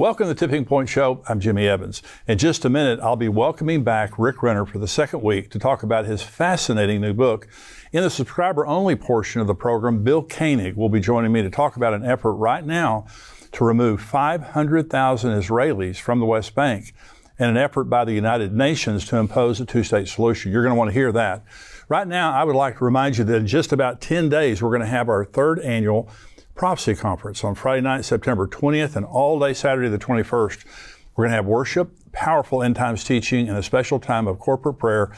Welcome to the Tipping Point Show. I'm Jimmy Evans. In just a minute, I'll be welcoming back Rick Renner for the second week to talk about his fascinating new book. In the subscriber-only portion of the program, Bill Koenig will be joining me to talk about an effort right now to remove 500,000 Israelis from the West Bank and an effort by the United Nations to impose a two-state solution. You're going to want to hear that. Right now, I would like to remind you that in just about 10 days, we're going to have our third annual Prophecy Conference on Friday night, September 20th, and all day Saturday the 21st. We're going to have worship, powerful end times teaching, and a special time of corporate prayer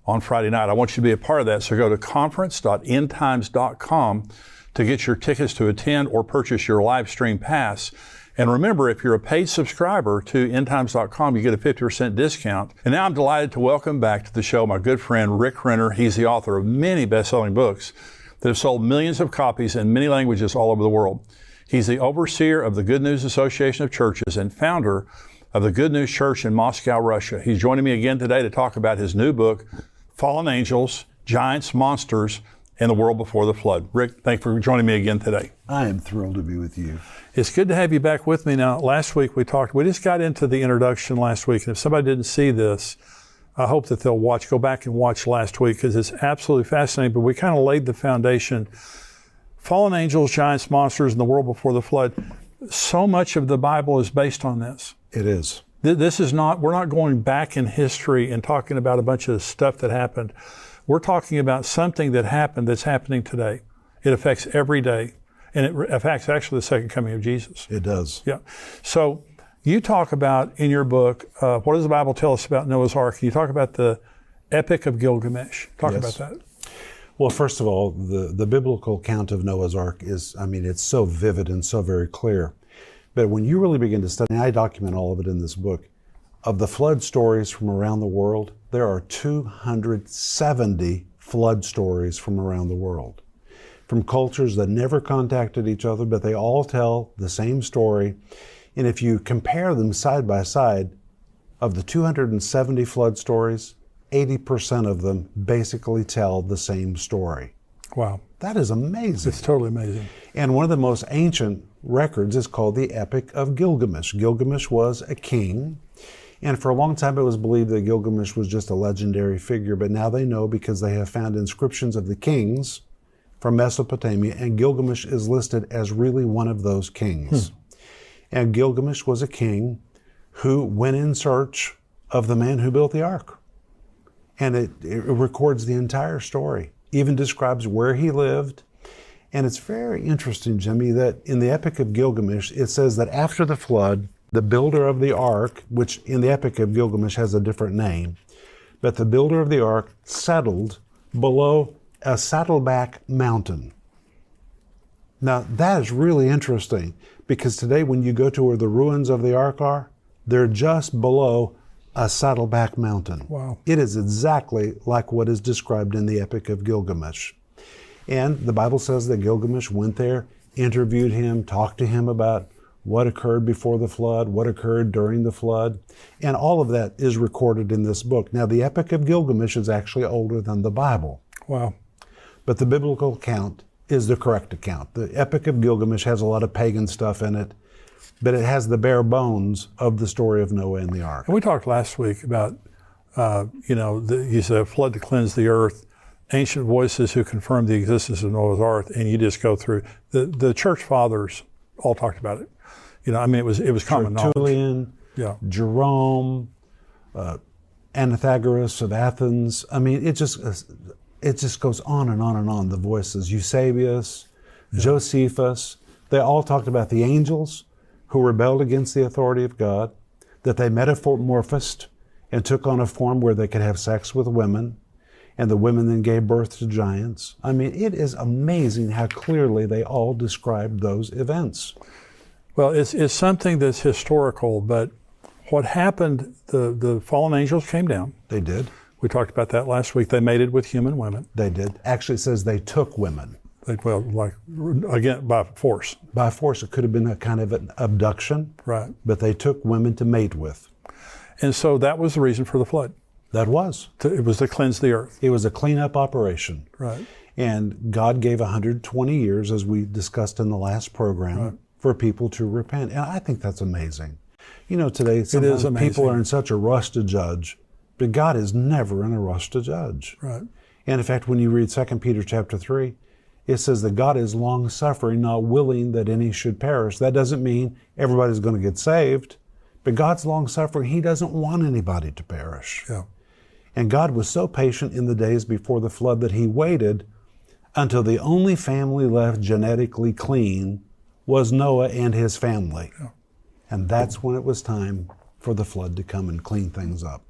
on Friday night. I want you to be a part of that, so go to conference.endtimes.com to get your tickets to attend or purchase your live stream pass. And remember, if you're a paid subscriber to endtimes.com, you get a 50% discount. And now I'm delighted to welcome back to the show my good friend Rick Renner. He's the author of many best-selling books that have sold millions of copies in many languages all over the world. He's the overseer of the Good News Association of Churches and founder of the Good News Church in Moscow, Russia. He's joining me again today to talk about his new book, Fallen Angels, Giants, Monsters, and the World Before the Flood. Rick, thanks for joining me again today. I am thrilled to be with you. It's good to have you back with me. Now, last week we just got into the introduction last week, and if somebody didn't see this, I hope that they'll go back and watch last week, because it's absolutely fascinating. But we kind of laid the foundation. Fallen angels, giants, monsters, and the world before the flood. So much of the Bible is based on this. It is. We're not going back in history and talking about a bunch of stuff that happened. We're talking about something that happened that's happening today. It affects every day. And it affects actually the second coming of Jesus. It does. Yeah. So you talk about in your book, what does the Bible tell us about Noah's Ark? You talk about the Epic of Gilgamesh. Talk about that. Well, first of all, the biblical account of Noah's Ark is, it's so vivid and so very clear. But when you really begin to study, and I document all of it in this book, of the flood stories from around the world, there are 270 flood stories from around the world. From cultures that never contacted each other, but they all tell the same story. And if you compare them side by side, of the 270 flood stories, 80% of them basically tell the same story. Wow. That is amazing. It's totally amazing. And one of the most ancient records is called the Epic of Gilgamesh. Gilgamesh was a king, and for a long time it was believed that Gilgamesh was just a legendary figure, but now they know because they have found inscriptions of the kings from Mesopotamia, and Gilgamesh is listed as really one of those kings. And Gilgamesh was a king who went in search of the man who built the ark. And it records the entire story, even describes where he lived. And it's very interesting, Jimmy, that in the Epic of Gilgamesh, it says that after the flood, the builder of the ark, which in the Epic of Gilgamesh has a different name, but the builder of the ark settled below a saddleback mountain. Now, that is really interesting, because today when you go to where the ruins of the ark are, they're just below a saddleback mountain. Wow. It is exactly like what is described in the Epic of Gilgamesh. And the Bible says that Gilgamesh went there, interviewed him, talked to him about what occurred before the flood, what occurred during the flood, and all of that is recorded in this book. Now, the Epic of Gilgamesh is actually older than the Bible. Wow. But the biblical account is the correct account. The Epic of Gilgamesh has a lot of pagan stuff in it, but it has the bare bones of the story of Noah and the ark. And we talked last week about, you said a flood to cleanse the earth, ancient voices who confirmed the existence of Noah's Ark, and you just go through. The church fathers all talked about it. It was common knowledge. Tertullian, Jerome, Anaxagoras of Athens. It just goes on and on and on, the voices. Eusebius, Josephus, they all talked about the angels who rebelled against the authority of God, that they metamorphosed and took on a form where they could have sex with women, and the women then gave birth to giants. It is amazing how clearly they all described those events. Well, it's something that's historical, but what happened, the fallen angels came down. They did. We talked about that last week. They mated with human women. They did. Actually, it says they took women. Again, by force. By force. It could have been a kind of an abduction. Right. But they took women to mate with. And so that was the reason for the flood. That was. It was to cleanse the earth. It was a cleanup operation. Right. And God gave 120 years, as we discussed in the last program, for people to repent. And I think that's amazing. You know, today sometimes amazing. people are in such a rush to judge, but God is never in a rush to judge. Right. And in fact, when you read 2 Peter chapter 3, it says that God is long-suffering, not willing that any should perish. That doesn't mean everybody's going to get saved, but God's long-suffering. He doesn't want anybody to perish. Yeah. And God was so patient in the days before the flood that he waited until the only family left genetically clean was Noah and his family. Yeah. And that's when it was time for the flood to come and clean things up.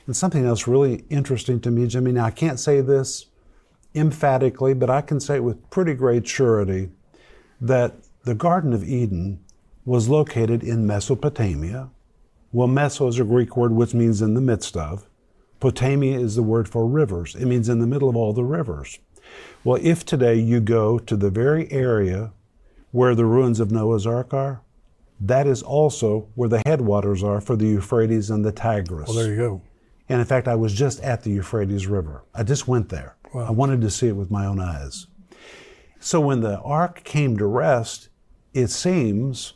And something else really interesting to me, Jimmy, now I can't say this emphatically, but I can say it with pretty great surety that the Garden of Eden was located in Mesopotamia. Well, Meso is a Greek word which means in the midst of. Potamia is the word for rivers. It means in the middle of all the rivers. Well, if today you go to the very area where the ruins of Noah's Ark are, that is also where the headwaters are for the Euphrates and the Tigris. Well, there you go. And in fact, I was just at the Euphrates River. I just went there. Wow. I wanted to see it with my own eyes. So when the ark came to rest, it seems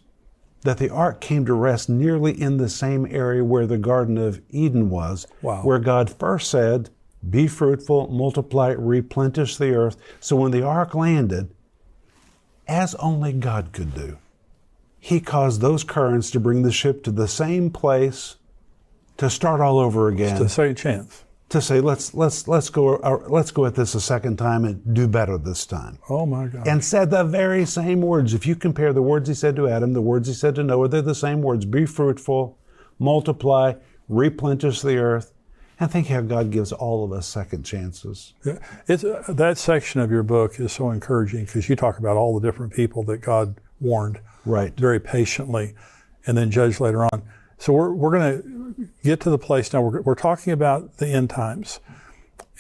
that the ark came to rest nearly in the same area where the Garden of Eden was, wow. where God first said, be fruitful, multiply, replenish the earth. So when the ark landed, as only God could do, he caused those currents to bring the ship to the same place to start all over again. It's a second chance. To say, let's go at this a second time and do better this time. Oh my God. And said the very same words. If you compare the words he said to Adam, the words he said to Noah, they're the same words. Be fruitful, multiply, replenish the earth. And think how God gives all of us second chances. Yeah. That section of your book is so encouraging because you talk about all the different people that God warned right. very patiently and then judged later on. So we're going to get to the place now. We're talking about the end times,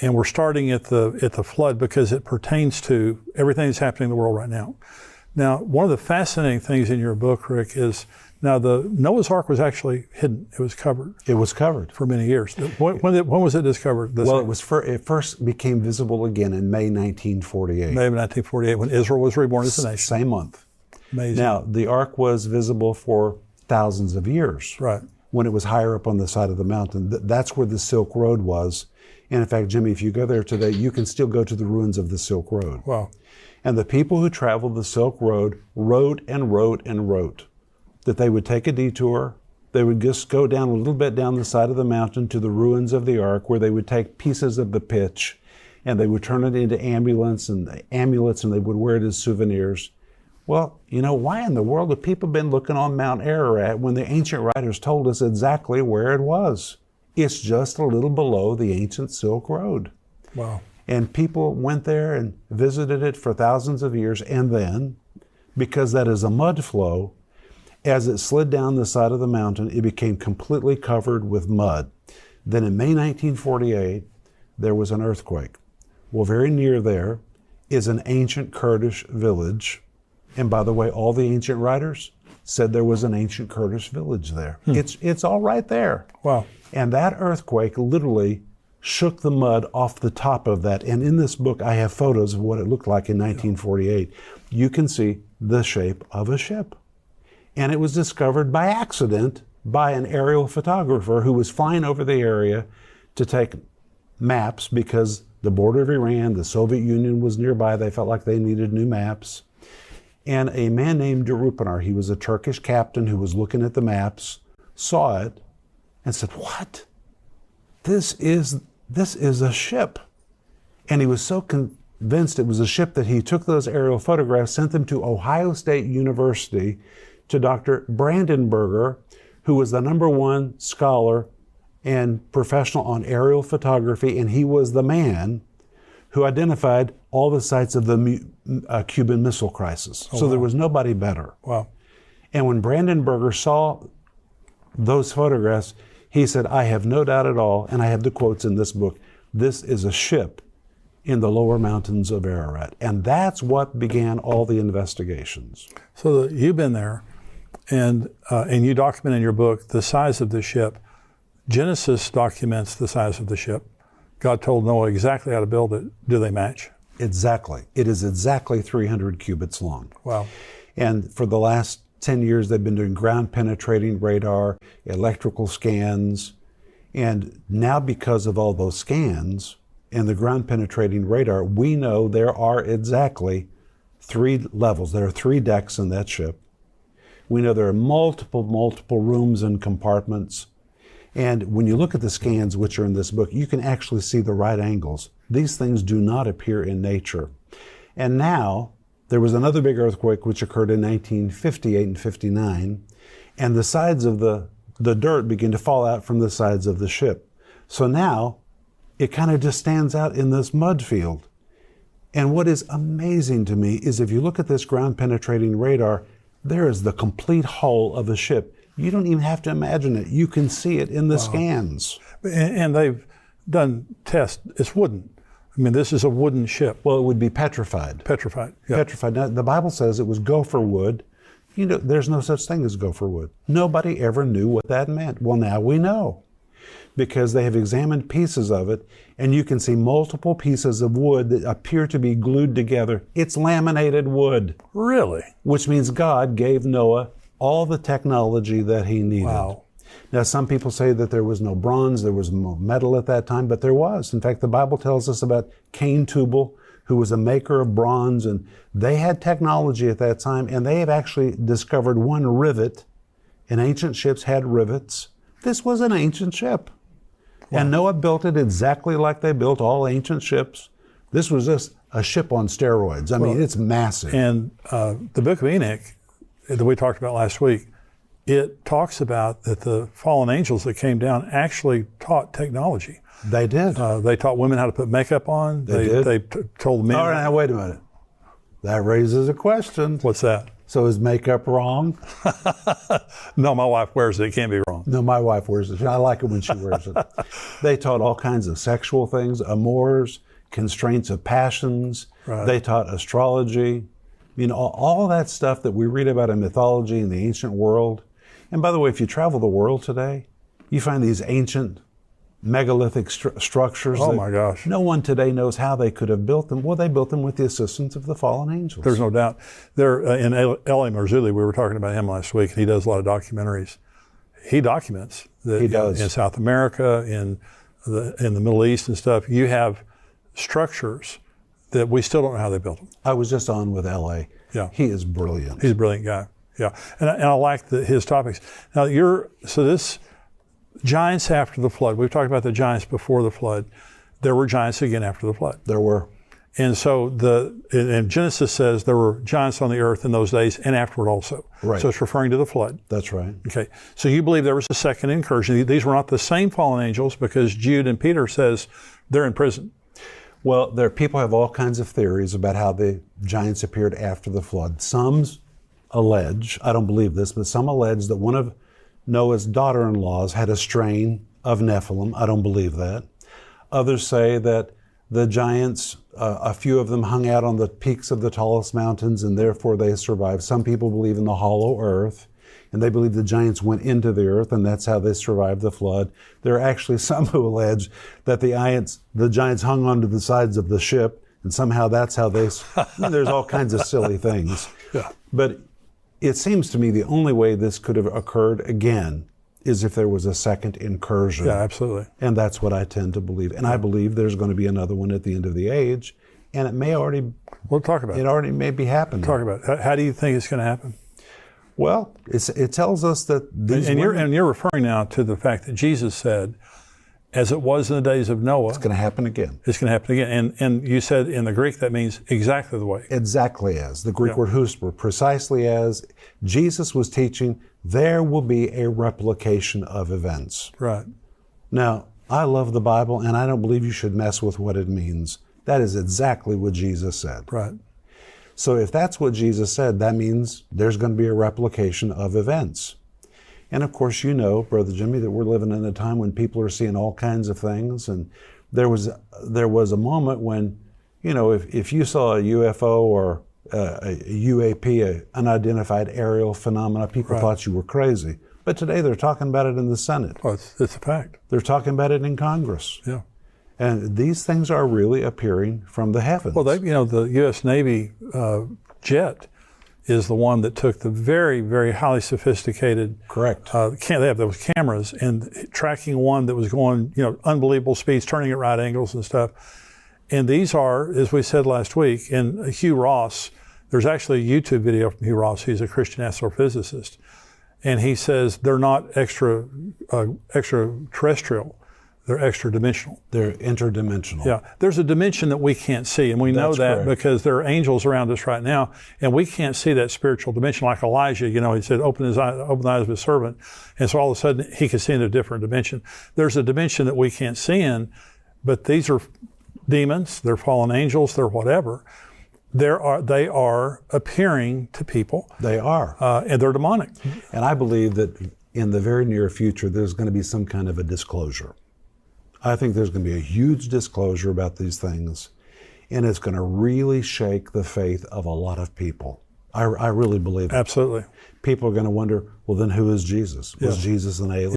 and we're starting at the flood because it pertains to everything that's happening in the world right now. Now, one of the fascinating things in your book, Rick, is now the Noah's Ark was actually hidden. It was covered. It was covered for many years. When was it discovered? Well, it first became visible again in May 1948. May of 1948, when Israel was reborn as a nation. Same month. Amazing. Now, the Ark was visible for thousands of years. Right. When it was higher up on the side of the mountain. That's where the Silk Road was. And in fact, Jimmy, if you go there today, you can still go to the ruins of the Silk Road. Wow. And the people who traveled the Silk Road wrote and wrote and wrote that they would take a detour. They would just go down a little bit down the side of the mountain to the ruins of the Ark, where they would take pieces of the pitch and they would turn it into amulets, and they would wear it as souvenirs. Well, you know, why in the world have people been looking on Mount Ararat when the ancient writers told us exactly where it was? It's just a little below the ancient Silk Road. Wow. And people went there and visited it for thousands of years, and then, because that is a mud flow, as it slid down the side of the mountain, it became completely covered with mud. Then in May 1948, there was an earthquake. Well, very near there is an ancient Kurdish village. And by the way, all the ancient writers said there was an ancient Kurdish village there. It's all right there. Wow. And that earthquake literally shook the mud off the top of that. And in this book, I have photos of what it looked like in 1948. You can see the shape of a ship. And it was discovered by accident by an aerial photographer who was flying over the area to take maps because the border of Iran, the Soviet Union was nearby. They felt like they needed new maps. And a man named Durupanar, he was a Turkish captain who was looking at the maps, saw it, and said, "What? This is a ship." And he was so convinced it was a ship that he took those aerial photographs, sent them to Ohio State University to Dr. Brandenburger, who was the #1 scholar and professional on aerial photography, and he was the man who identified all the sites of the Cuban Missile Crisis. So there was nobody better. Wow. And when Brandenburger saw those photographs, he said, "I have no doubt at all," and I have the quotes in this book, "this is a ship in the lower mountains of Ararat." And that's what began all the investigations. So you've been there, and you document in your book the size of the ship. Genesis documents the size of the ship. God told Noah exactly how to build it. Do they match? Exactly. It is exactly 300 cubits long. Wow. And for the last 10 years they've been doing ground penetrating radar, electrical scans, and now because of all those scans and the ground penetrating radar, we know there are exactly 3 levels. There are 3 decks in that ship. We know there are multiple rooms and compartments. And when you look at the scans which are in this book, you can actually see the right angles. These things do not appear in nature. And now, there was another big earthquake which occurred in 1958 and 59, and the sides of the dirt began to fall out from the sides of the ship. So now, it kind of just stands out in this mud field. And what is amazing to me is if you look at this ground penetrating radar, there is the complete hull of a ship. You don't even have to imagine it. You can see it in the scans. And they've done tests. It's wooden. I mean, this is a wooden ship. Well, it would be petrified. Petrified. Yeah. Petrified. Now, the Bible says it was gopher wood. You know, there's no such thing as gopher wood. Nobody ever knew what that meant. Well, now we know, because they have examined pieces of it, and you can see multiple pieces of wood that appear to be glued together. It's laminated wood. Really? Which means God gave Noah all the technology that he needed. Wow. Now, some people say that there was no bronze, there was no metal at that time, but there was. In fact, the Bible tells us about Cain Tubal, who was a maker of bronze, and they had technology at that time, and they have actually discovered one rivet, and ancient ships had rivets. This was an ancient ship. Wow. And Noah built it exactly like they built all ancient ships. This was just a ship on steroids. I mean, it's massive. And the book of Enoch that we talked about last week, it talks about that the fallen angels that came down actually taught technology. They did. They taught women how to put makeup on. They did. They told men. All right, now wait a minute. That raises a question. What's that? So is makeup wrong? No, my wife wears it. It can't be wrong. No, my wife wears it. I like it when she wears it. They taught all kinds of sexual things, amours, constraints of passions. Right. They taught astrology. You know, all that stuff that we read about in mythology in the ancient world. And by the way, if you travel the world today, you find these ancient megalithic structures. Oh my gosh. No one today knows how they could have built them. Well, they built them with the assistance of the fallen angels. There's no doubt. There in L.A. Marzulli, we were talking about him last week, and he does a lot of documentaries. He documents that he does. In South America, in the Middle East and stuff, you have structures that we still don't know how they built them. I was just on with L.A. Yeah. He is brilliant. He's a brilliant guy. Yeah. And I like his topics. Now, this giants after the flood. We've talked about the giants before the flood. There were giants again after the flood. There were. And so and Genesis says there were giants on the earth in those days and afterward also. Right. So it's referring to the flood. That's right. Okay. So you believe there was a second incursion. These were not the same fallen angels because Jude and Peter says they're in prison. Well, people have all kinds of theories about how the giants appeared after the flood. Some allege, I don't believe this, but some allege that one of Noah's daughter-in-laws had a strain of Nephilim. I don't believe that. Others say that the giants, a few of them hung out on the peaks of the tallest mountains and therefore they survived. Some people believe in the hollow earth, and they believe the giants went into the earth and that's how they survived the flood. There are actually some who allege that the giants hung onto the sides of the ship and somehow that's how there's all kinds of silly things. Yeah. But it seems to me the only way this could have occurred again is if there was a second incursion. Yeah, absolutely. And that's what I tend to believe. And I believe there's going to be another one at the end of the age. And it may already... We'll talk about it. It already may be happening. Talk about it. How do you think it's going to happen? Well, it tells us that these you're referring now to the fact that Jesus said, as it was in the days of Noah. It's going to happen again. It's going to happen again. And you said in the Greek that means exactly the way. Exactly as. The Greek word husper, precisely as Jesus was teaching, there will be a replication of events. Right. Now, I love the Bible and I don't believe you should mess with what it means. That is exactly what Jesus said. Right. So if that's what Jesus said, that means there's going to be a replication of events. And of course, you know, Brother Jimmy, that we're living in a time when people are seeing all kinds of things. And there was a moment when, you know, if you saw a UFO or a UAP, an unidentified aerial phenomena, people thought you were crazy. But today they're talking about it in the Senate. Well, it's a fact. They're talking about it in Congress. Yeah. And these things are really appearing from the heavens. Well, the U.S. Navy jet is the one that took the very, very highly sophisticated. Correct. They have those cameras and tracking one that was going, unbelievable speeds, turning at right angles and stuff. And these are, as we said last week, and Hugh Ross, there's actually a YouTube video from Hugh Ross. He's a Christian astrophysicist. And he says they're not extraterrestrial. They're extra-dimensional. They're interdimensional. Yeah. There's a dimension that we can't see, and we know that because there are angels around us right now, and we can't see that spiritual dimension. Like Elijah, he said, open the eyes of his servant. And so all of a sudden, he could see in a different dimension. There's a dimension that we can't see in, but these are demons, they're fallen angels, they're whatever. They are appearing to people. They are. And they're demonic. And I believe that in the very near future, there's going to be some kind of a disclosure. I think there's going to be a huge disclosure about these things, and it's going to really shake the faith of a lot of people. I really believe it. Absolutely. People are going to wonder, well, then who is Jesus? Was Jesus an alien?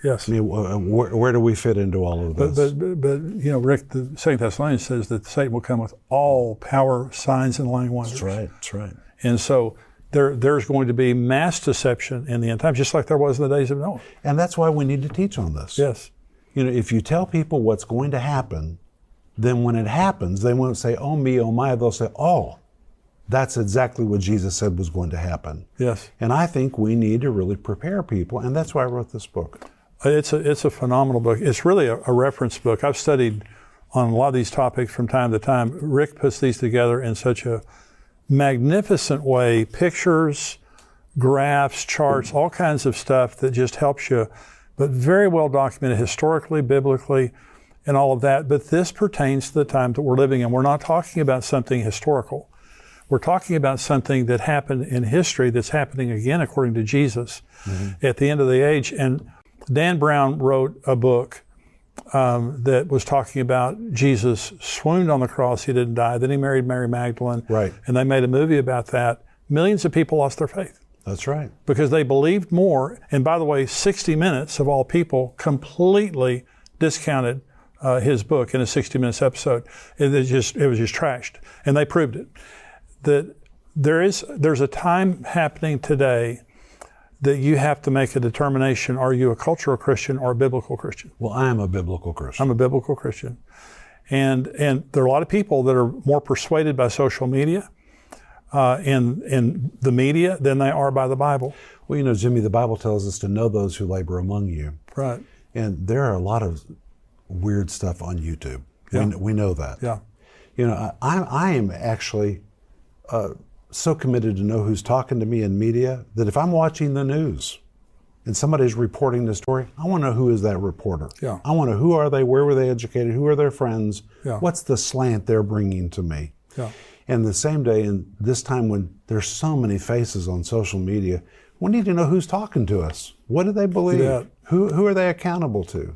Yes. I mean, where do we fit into all of this? But Rick, the 2 Thessalonians says that Satan will come with all power, signs, and lying wonders. That's right. And so there's going to be mass deception in the end times, just like there was in the days of Noah. And that's why we need to teach on this. Yes. If you tell people what's going to happen, then when it happens, they won't say, oh me, oh my, they'll say, oh, that's exactly what Jesus said was going to happen. Yes. And I think we need to really prepare people, and that's why I wrote this book. It's a phenomenal book. It's really a reference book. I've studied on a lot of these topics from time to time. Rick puts these together in such a magnificent way, pictures, graphs, charts, all kinds of stuff that just helps you, but very well documented historically, biblically, and all of that. But this pertains to the time that we're living in. We're not talking about something historical. We're talking about something that happened in history that's happening again according to Jesus at the end of the age. And Dan Brown wrote a book that was talking about Jesus swooned on the cross, he didn't die, then he married Mary Magdalene, right? And they made a movie about that. Millions of people lost their faith. That's right. Because they believed more, and by the way, 60 Minutes of all people completely discounted his book in a 60 Minutes episode. It was just trashed, and they proved it. That there's a time happening today that you have to make a determination, are you a cultural Christian or a biblical Christian? Well, I am a biblical Christian. I'm a biblical Christian. And there are a lot of people that are more persuaded by social media and the media than they are by the Bible. Well, Jimmy, the Bible tells us to know those who labor among you. Right. And there are a lot of weird stuff on YouTube. Yeah. We know that. Yeah. I am actually so committed to know who's talking to me in media that if I'm watching the news and somebody's reporting the story, I want to know who is that reporter. Yeah. I want to know who are they, where were they educated, who are their friends, Yeah. what's the slant they're bringing to me. Yeah. And the same day, and this time when there's so many faces on social media, we need to know who's talking to us. What do they believe? Yeah. Who are they accountable to?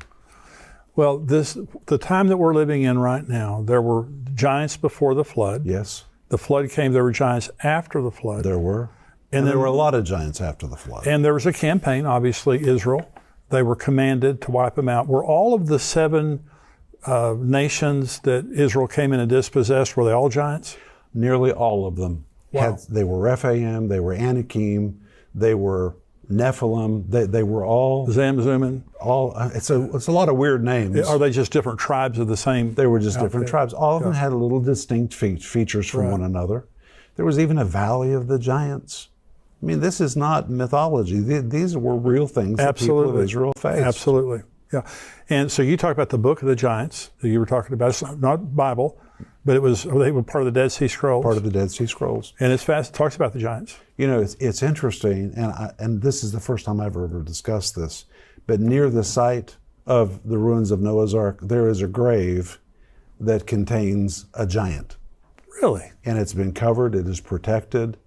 Well, the time that we're living in right now, there were giants before the flood. Yes. The flood came, there were giants after the flood. There were. And there were a lot of giants after the flood. And there was a campaign, obviously, Israel. They were commanded to wipe them out. Were all of the 7 nations that Israel came in and dispossessed, were they all giants? Nearly all of them. Wow. They were Rephaim, they were Anakim, they were Nephilim, they were all... Zamzummim. It's a lot of weird names. Are they just different tribes of the same? They were just different tribes. All of them had little distinct features from one another. There was even a valley of the giants. I mean, this is not mythology. These were real things that people of Israel faced. Absolutely. Yeah. And so you talk about the book of the giants that you were talking about. It's not Bible, but they were part of the Dead Sea Scrolls. Part of the Dead Sea Scrolls. And it talks about the giants. It's interesting, and this is the first time I've ever discussed this, but near the site of the ruins of Noah's Ark, there is a grave that contains a giant. Really? And it's been covered, it is protected,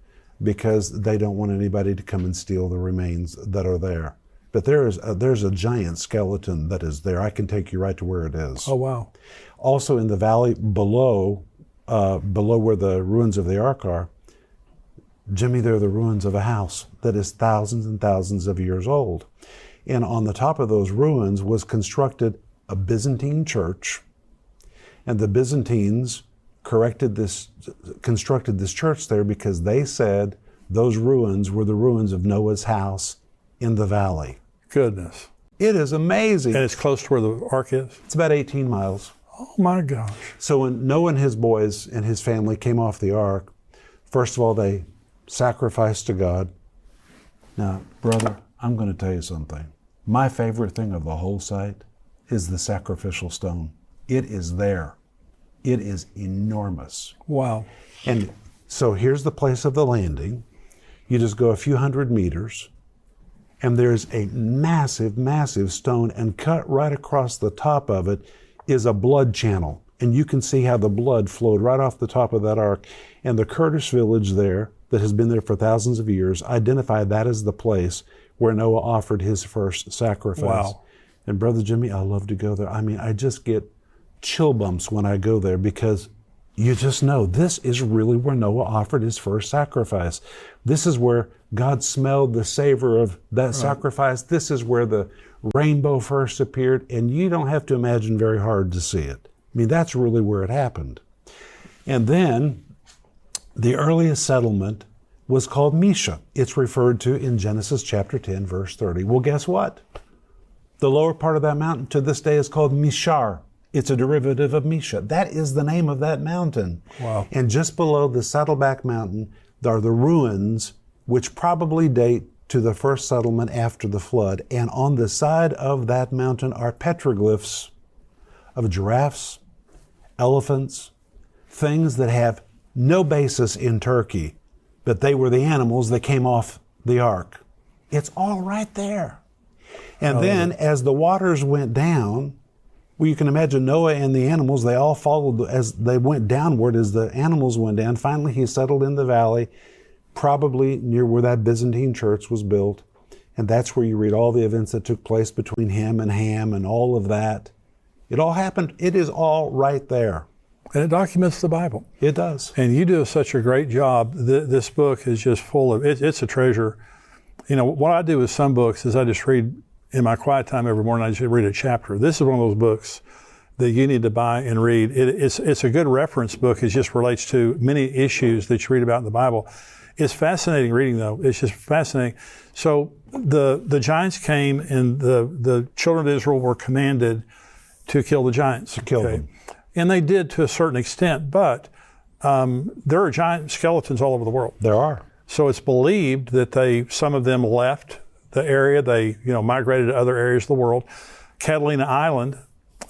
because they don't want anybody to come and steal the remains that are there. But there's a giant skeleton that is there. I can take you right to where it is. Oh, wow. Also in the valley below where the ruins of the ark are, Jimmy, they're the ruins of a house that is thousands and thousands of years old. And on the top of those ruins was constructed a Byzantine church. And the Byzantines constructed this church there because they said those ruins were the ruins of Noah's house in the valley. Goodness. It is amazing. And it's close to where the ark is? It's about 18 miles. Oh my gosh. So when Noah and his boys and his family came off the ark, first of all, they sacrificed to God. Now, brother, I'm going to tell you something. My favorite thing of the whole site is the sacrificial stone. It is there. It is enormous. Wow. And so here's the place of the landing. You just go a few hundred meters, and there's a massive, massive stone, and cut right across the top of it is a blood channel. And you can see how the blood flowed right off the top of that ark. And the Kurdish village there, that has been there for thousands of years, identified that as the place where Noah offered his first sacrifice. Wow. And Brother Jimmy, I love to go there. I mean, I just get chill bumps when I go there, because you just know this is really where Noah offered his first sacrifice. This is where God smelled the savor of that sacrifice. This is where the rainbow first appeared, and you don't have to imagine very hard to see it. I mean, that's really where it happened. And then the earliest settlement was called Mesha. It's referred to in Genesis chapter 10, verse 30. Well, guess what? The lower part of that mountain to this day is called Mishar. It's a derivative of Mesha. That is the name of that mountain. Wow. And just below the Saddleback Mountain are the ruins, which probably date to the first settlement after the flood. And on the side of that mountain are petroglyphs of giraffes, elephants, things that have no basis in Turkey, but they were the animals that came off the ark. It's all right there. And then as the waters went down, well, you can imagine Noah and the animals, they all followed as they went downward, as the animals went down. Finally, he settled in the valley, probably near where that Byzantine church was built. And that's where you read all the events that took place between him and Ham and all of that. It all happened. It is all right there. it documents the Bible. It does. And you do such a great job. This book is just full of, it's a treasure. You know, what I do with some books is I just read, in my quiet time every morning, I just read a chapter. This is one of those books that you need to buy and read. It's a good reference book. It just relates to many issues that you read about in the Bible. It's fascinating reading, though. It's just fascinating. So the giants came, and the children of Israel were commanded to kill the giants. To kill them. And they did to a certain extent, but there are giant skeletons all over the world. There are. So it's believed that some of them left the area. They, migrated to other areas of the world. Catalina Island,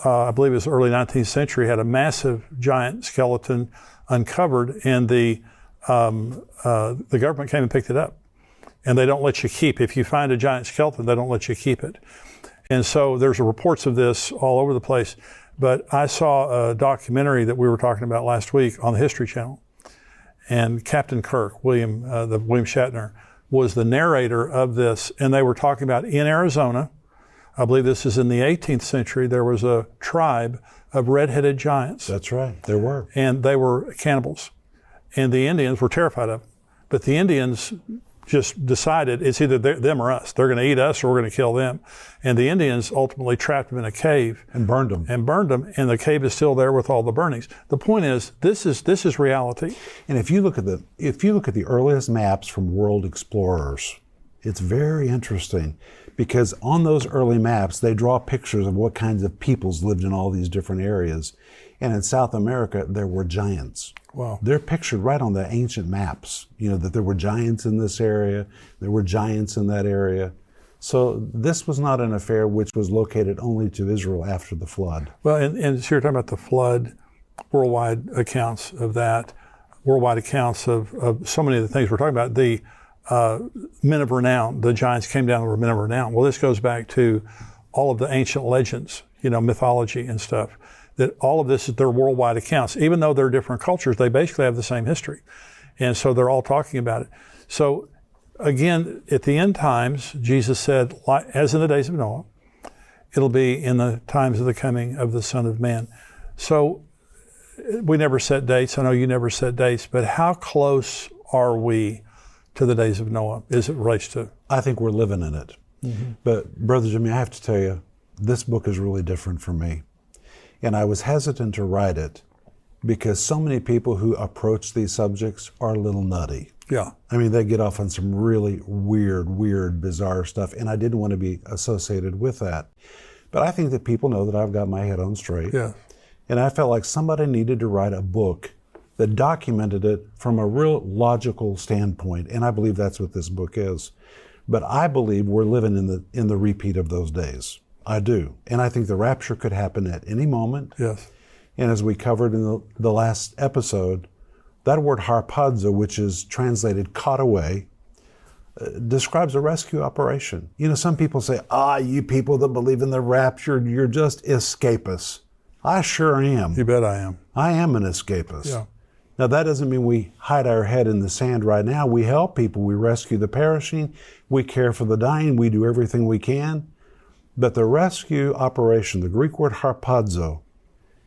I believe it was early 19th century, had a massive giant skeleton uncovered, and the government came and picked it up. And they don't let you keep. If you find a giant skeleton, they don't let you keep it. And so there's reports of this all over the place. But I saw a documentary that we were talking about last week on the History Channel. And Captain Kirk, William Shatner, was the narrator of this. And they were talking about in Arizona, I believe this is in the 18th century, there was a tribe of red-headed giants. That's right, there were. And they were cannibals. And the Indians were terrified of them. But the Indians just decided it's either them or us. They're going to eat us or we're going to kill them. And the Indians ultimately trapped them in a cave. And burned them. And the cave is still there with all the burnings. The point is, this is reality. And if you look at the earliest maps from world explorers, it's very interesting, because on those early maps, they draw pictures of what kinds of peoples lived in all these different areas. And in South America, there were giants. Wow. They're pictured right on the ancient maps, that there were giants in this area, there were giants in that area. So this was not an affair which was located only to Israel after the flood. Well, and so you're talking about the flood, worldwide accounts of that, worldwide accounts of so many of the things we're talking about. The men of renown, the giants came down and were men of renown. Well, this goes back to all of the ancient legends, mythology and stuff. That all of this is their worldwide accounts. Even though they're different cultures, they basically have the same history. And so they're all talking about it. So again, at the end times, Jesus said, as in the days of Noah, it'll be in the times of the coming of the Son of Man. So we never set dates. I know you never set dates, but how close are we to the days of Noah as it relates to? I think we're living in it. Mm-hmm. But Brother Jimmy, I have to tell you, this book is really different for me. And I was hesitant to write it because so many people who approach these subjects are a little nutty. Yeah. I mean, they get off on some really weird, bizarre stuff, and I didn't want to be associated with that. But I think that people know that I've got my head on straight. Yeah. And I felt like somebody needed to write a book that documented it from a real logical standpoint, and I believe that's what this book is. But I believe we're living in the repeat of those days. I do. And I think the rapture could happen at any moment. Yes. And as we covered in the last episode, that word harpazo, which is translated caught away, describes a rescue operation. You know, some people say, you people that believe in the rapture, you're just escapists. I sure am. You bet I am. I am an escapist. Yeah. Now, that doesn't mean we hide our head in the sand right now. We help people. We rescue the perishing. We care for the dying. We do everything we can. But the rescue operation, the Greek word harpazo,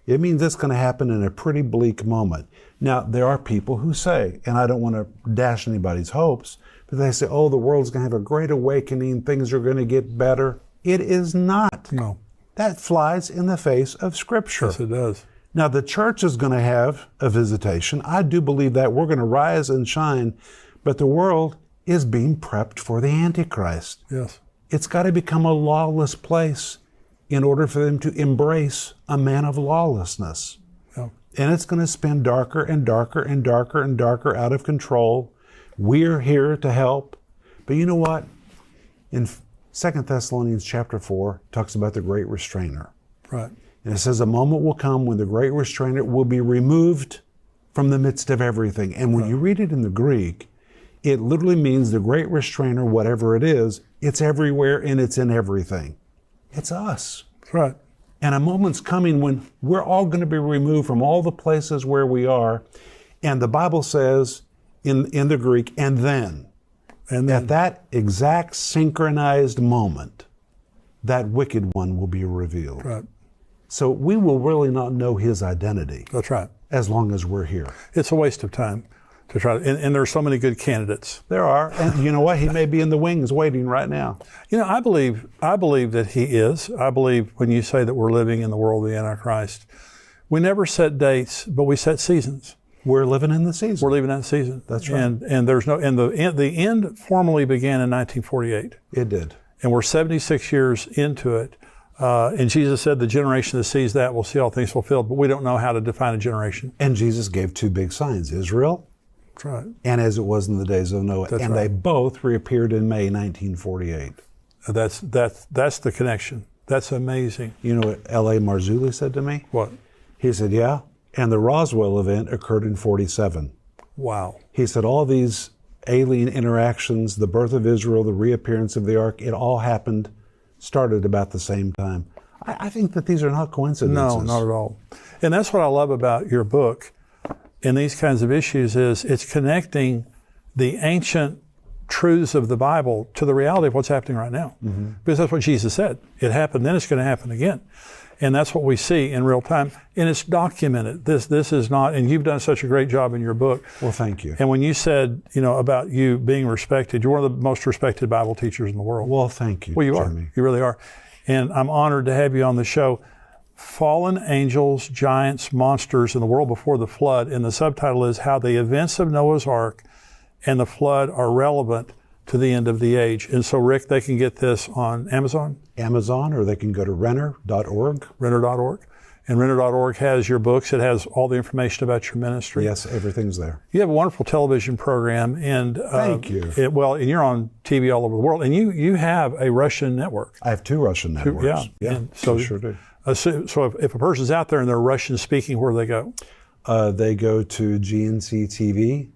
it means it's going to happen in a pretty bleak moment. Now, there are people who say, and I don't want to dash anybody's hopes, but they say, the world's going to have a great awakening. Things are going to get better. It is not. No. That flies in the face of Scripture. Yes, it does. Now, the church is going to have a visitation. I do believe that. We're going to rise and shine, but the world is being prepped for the Antichrist. Yes. It's got to become a lawless place in order for them to embrace a man of lawlessness. Yeah. And it's going to spin darker and darker and darker and darker out of control. We're here to help. But you know what? In 2 Thessalonians chapter 4, it talks about the great restrainer. Right. And it says a moment will come when the great restrainer will be removed from the midst of everything. And when you read it in the Greek, it literally means the great restrainer, whatever it is, it's everywhere and it's in everything. It's us. Right. And a moment's coming when we're all going to be removed from all the places where we are. And the Bible says in the Greek, and then, at that exact synchronized moment, that wicked one will be revealed. Right. So we will really not know his identity. That's right. As long as we're here. It's a waste of time to try to, and there are so many good candidates. There are. And you know what? He may be in the wings waiting right now. You know, I believe that he is. I believe when you say that we're living in the world of the Antichrist, we never set dates, but we set seasons. We're living in the season. We're living in that season. That's right. And there's no, and the end formally began in 1948. It did. And we're 76 years into it. And Jesus said, the generation that sees that will see all things fulfilled, but we don't know how to define a generation. And Jesus gave two big signs, Israel, That's right. and as it was in the days of Noah. That's and right. they both reappeared in May 1948. That's the connection. That's amazing. You know what L.A. Marzulli said to me? What? He said, yeah, and the Roswell event occurred in 47. Wow. He said all these alien interactions, the birth of Israel, the reappearance of the ark, it all started about the same time. I think that these are not coincidences. No, not at all. And that's what I love about your book and these kinds of issues is it's connecting the ancient truths of the Bible to the reality of what's happening right now. Mm-hmm. Because that's what Jesus said. It happened, then it's going to happen again. And that's what we see in real time. And it's documented. This is not, and you've done such a great job in your book. Well, thank you. And when you said, about you being respected, you're one of the most respected Bible teachers in the world. Well, thank you, Well, you Jeremy. are. You really are. And I'm honored to have you on the show. Fallen Angels, Giants, Monsters in the World Before the Flood. And the subtitle is How the Events of Noah's Ark and the Flood Are Relevant to the End of the Age. And so, Rick, they can get this on Amazon? Amazon, or they can go to Renner.org. Renner.org. And Renner.org has your books. It has all the information about your ministry. Yes, everything's there. You have a wonderful television program. And thank you. And you're on TV all over the world. And you have a Russian network. I have two Russian networks. Yeah. And so I sure do. So if a person's out there and they're Russian speaking, where do they go? They go to gnctv.org.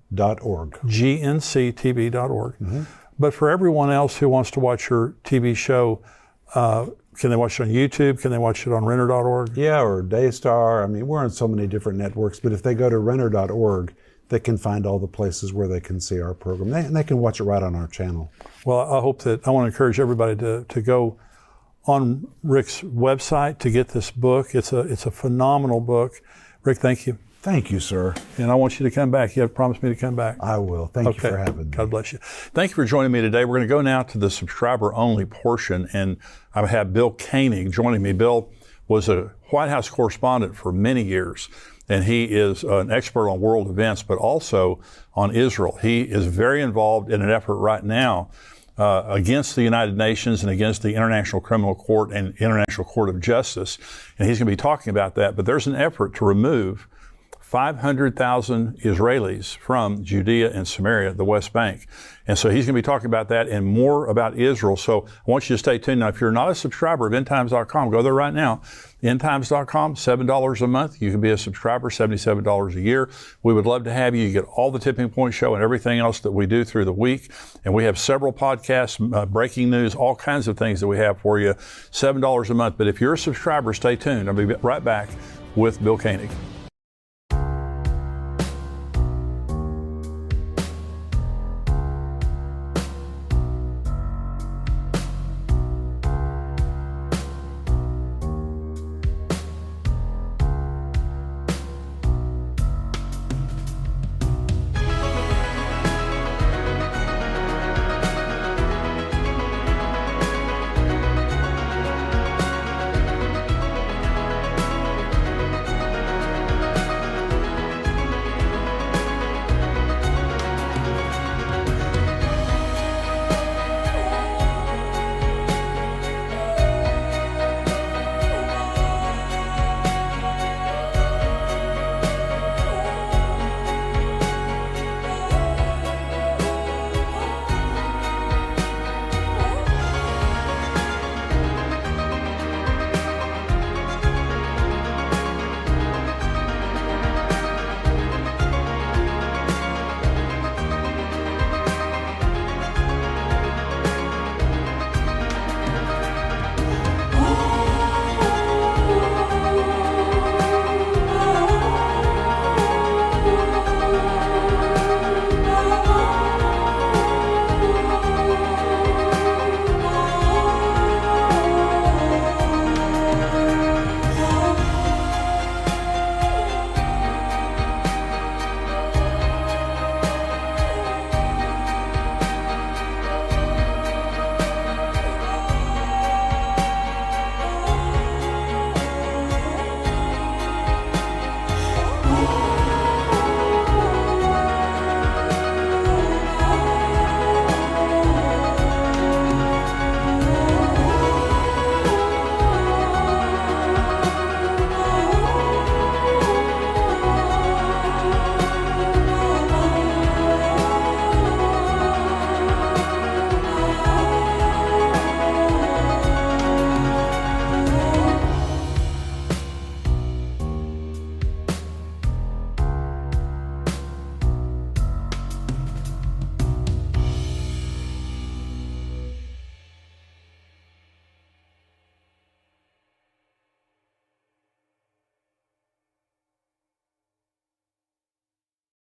gnctv.org. Mm-hmm. But for everyone else who wants to watch your TV show, can they watch it on YouTube? Can they watch it on Renner.org? Yeah, or Daystar. I mean, we're on so many different networks, but if they go to Renner.org, they can find all the places where they can see our program. And they can watch it right on our channel. Well, I want to encourage everybody to go on Rick's website to get this book. It's a phenomenal book. Rick, thank you. Thank you, sir. And I want you to come back. You have promised me to come back. I will. Thank you for having me. God bless you. Thank you for joining me today. We're going to go now to the subscriber-only portion, and I have Bill Koenig joining me. Bill was a White House correspondent for many years, and he is an expert on world events, but also on Israel. He is very involved in an effort right now against the United Nations and against the International Criminal Court and International Court of Justice. And he's going to be talking about that. But there's an effort to remove 500,000 Israelis from Judea and Samaria, the West Bank. And so he's going to be talking about that and more about Israel. So I want you to stay tuned. Now, if you're not a subscriber of endtimes.com, go there right now. endtimes.com, $7 a month. You can be a subscriber, $77 a year. We would love to have you. You get all the Tipping Point Show and everything else that we do through the week. And we have several podcasts, breaking news, all kinds of things that we have for you, $7 a month. But if you're a subscriber, stay tuned. I'll be right back with Bill Koenig.